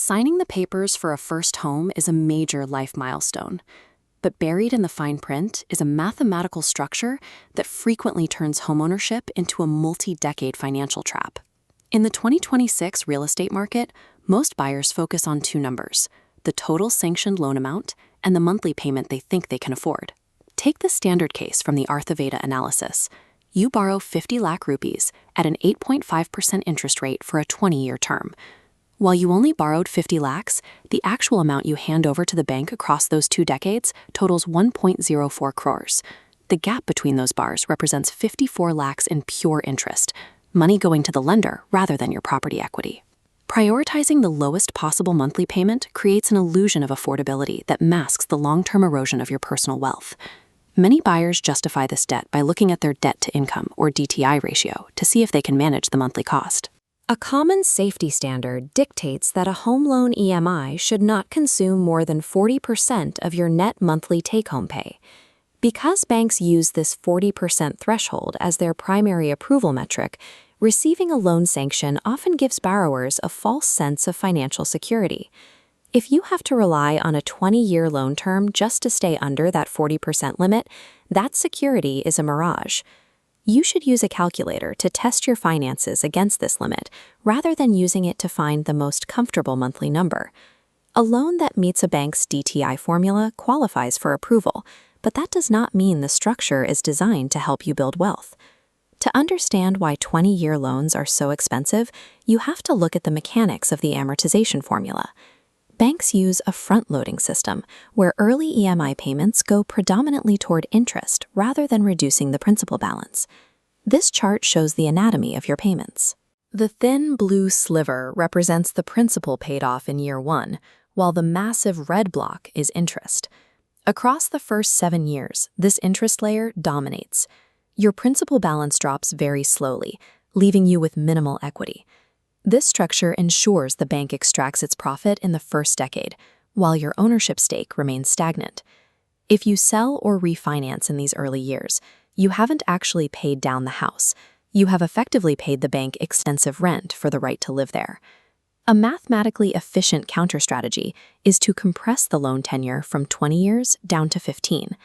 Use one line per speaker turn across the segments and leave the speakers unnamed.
Signing the papers for a first home is a major life milestone, but buried in the fine print is a mathematical structure that frequently turns homeownership into a multi-decade financial trap. In the 2026 real estate market, most buyers focus on two numbers: the total sanctioned loan amount and the monthly payment they think they can afford. Take the standard case from the Arthveda analysis. You borrow 50 lakh rupees at an 8.5% interest rate for a 20-year term. While you only borrowed 50 lakhs, the actual amount you hand over to the bank across those 2 decades totals 1.04 crores. The gap between those bars represents 54 lakhs in pure interest, money going to the lender rather than your property equity. Prioritizing the lowest possible monthly payment creates an illusion of affordability that masks the long-term erosion of your personal wealth. Many buyers justify this debt by looking at their debt-to-income, or DTI ratio, to see if they can manage the monthly cost.
A common safety standard dictates that a home loan EMI should not consume more than 40% of your net monthly take-home pay. Because banks use this 40% threshold as their primary approval metric, receiving a loan sanction often gives borrowers a false sense of financial security. If you have to rely on a 20-year loan term just to stay under that 40% limit, that security is a mirage. You should use a calculator to test your finances against this limit, rather than using it to find the most comfortable monthly number. A loan that meets a bank's DTI formula qualifies for approval, but that does not mean the structure is designed to help you build wealth. To understand why 20-year loans are so expensive, you have to look at the mechanics of the amortization formula. Banks use a front-loading system, where early EMI payments go predominantly toward interest rather than reducing the principal balance. This chart shows the anatomy of your payments. The thin blue sliver represents the principal paid off in year 1, while the massive red block is interest. Across the first 7 years, this interest layer dominates. Your principal balance drops very slowly, leaving you with minimal equity. This structure ensures the bank extracts its profit in the first decade, while your ownership stake remains stagnant. If you sell or refinance in these early years, you haven't actually paid down the house. You have effectively paid the bank extensive rent for the right to live there. A mathematically efficient counter-strategy is to compress the loan tenure from 20 years down to 15.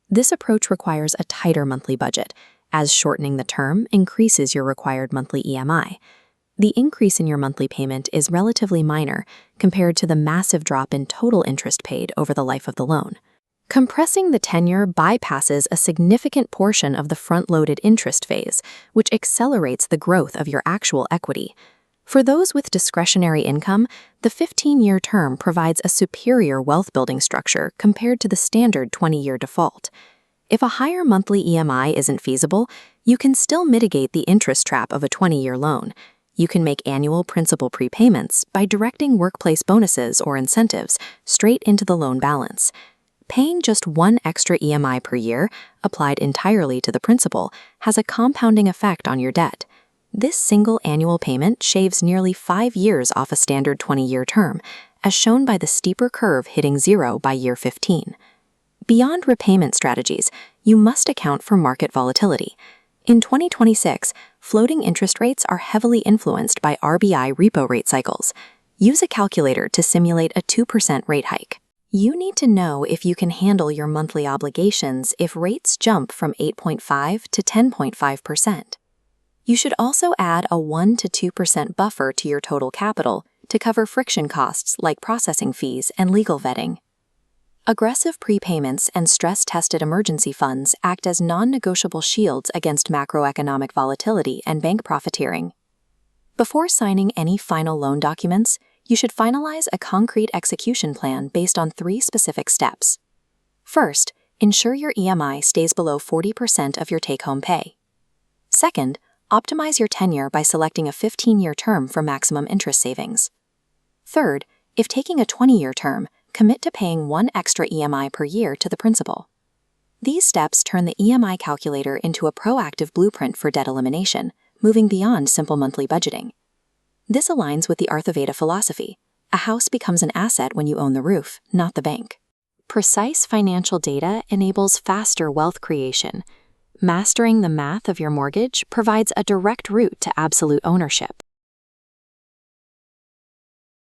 This approach requires a tighter monthly budget, as shortening the term increases your required monthly EMI. The increase in your monthly payment is relatively minor compared to the massive drop in total interest paid over the life of the loan. Compressing the tenure bypasses a significant portion of the front-loaded interest phase, which accelerates the growth of your actual equity. For those with discretionary income, the 15-year term provides a superior wealth-building structure compared to the standard 20-year default. If a higher monthly EMI isn't feasible, you can still mitigate the interest trap of a 20-year loan. You can make annual principal prepayments by directing workplace bonuses or incentives straight into the loan balance. Paying just one extra EMI per year, applied entirely to the principal, has a compounding effect on your debt. This single annual payment shaves nearly 5 years off a standard 20-year term, as shown by the steeper curve hitting 0 by year 15. Beyond repayment strategies, you must account for market volatility. In 2026, floating interest rates are heavily influenced by RBI repo rate cycles. Use a calculator to simulate a 2% rate hike. You need to know if you can handle your monthly obligations if rates jump from 8.5 to 10.5%. You should also add a 1 to 2% buffer to your total capital to cover friction costs like processing fees and legal vetting. Aggressive prepayments and stress-tested emergency funds act as non-negotiable shields against macroeconomic volatility and bank profiteering. Before signing any final loan documents, you should finalize a concrete execution plan based on 3 specific steps. First, ensure your EMI stays below 40% of your take-home pay. Second, optimize your tenure by selecting a 15-year term for maximum interest savings. Third, if taking a 20-year term, commit to paying 1 extra EMI per year to the principal. These steps turn the EMI calculator into a proactive blueprint for debt elimination, moving beyond simple monthly budgeting. This aligns with the Arthveda philosophy: a house becomes an asset when you own the roof, not the bank. Precise financial data enables faster wealth creation. Mastering the math of your mortgage provides a direct route to absolute ownership.